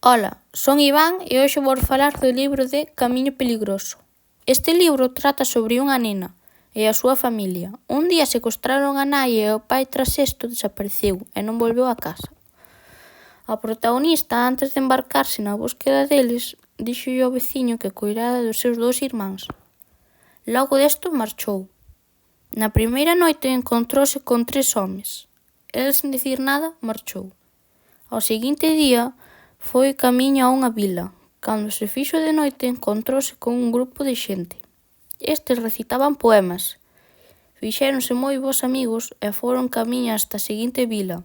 Ola, son Iván e hoxe vou falar do libro de Camiño Peligroso. Este libro trata sobre unha nena e a súa familia. Un día secuestraron a nai e o pai tras isto desapareceu e non volveu a casa. A protagonista, antes de embarcarse na búsqueda deles, díxolle ao veciño que coidara dos seus 2 irmáns. Logo desto marchou. Na primeira noite encontrouse con 3 homes. El, sen dicir nada, marchou. Ao seguinte día, foi camiño a unha vila. Cando se fixo de noite, encontrouse con un grupo de xente. Estes recitaban poemas. Fixéronse moi bons amigos e foron camiño hasta a seguinte vila.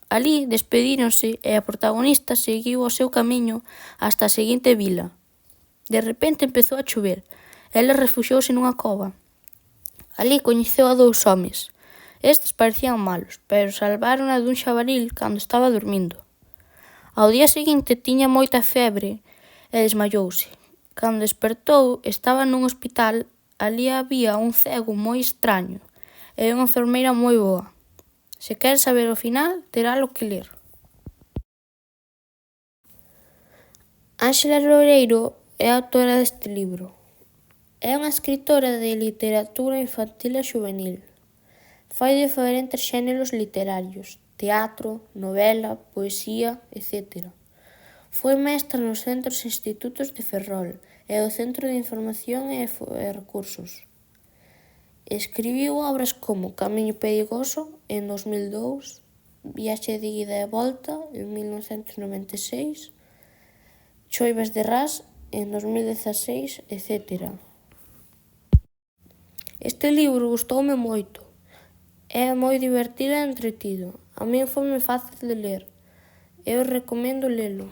Alí despedíronse e a protagonista seguiu o seu camiño hasta a seguinte vila. De repente empezou a chover. Ela refuxiouse nunha cova. Alí coñeceu a 2 homes. Estes parecían malos, pero salvárona dun xabaril cando estaba dormindo. Ao día seguinte tiña moita febre e desmayouse. Cando despertou, estaba nun hospital. Alí había un cego moi extraño e unha enfermeira moi boa. Se quere saber o final, teralo que ler. Ánxela Loureiro é a autora deste libro. É unha escritora de literatura infantil e xuvenil. Fai diferentes xéneros literarios: teatro, novela, poesía, etc. Foi mestra nos centros e institutos de Ferrol e o Centro de Información e Recursos. Escribiu obras como Camiño Perigoso, en 2002, Viaxe de ida e volta, en 1996, Choivas de Ras, en 2016, etc. Este libro gustoume moito. É moi divertido e entretido. A min foi moi fácil de ler. Eu recomendo lelo.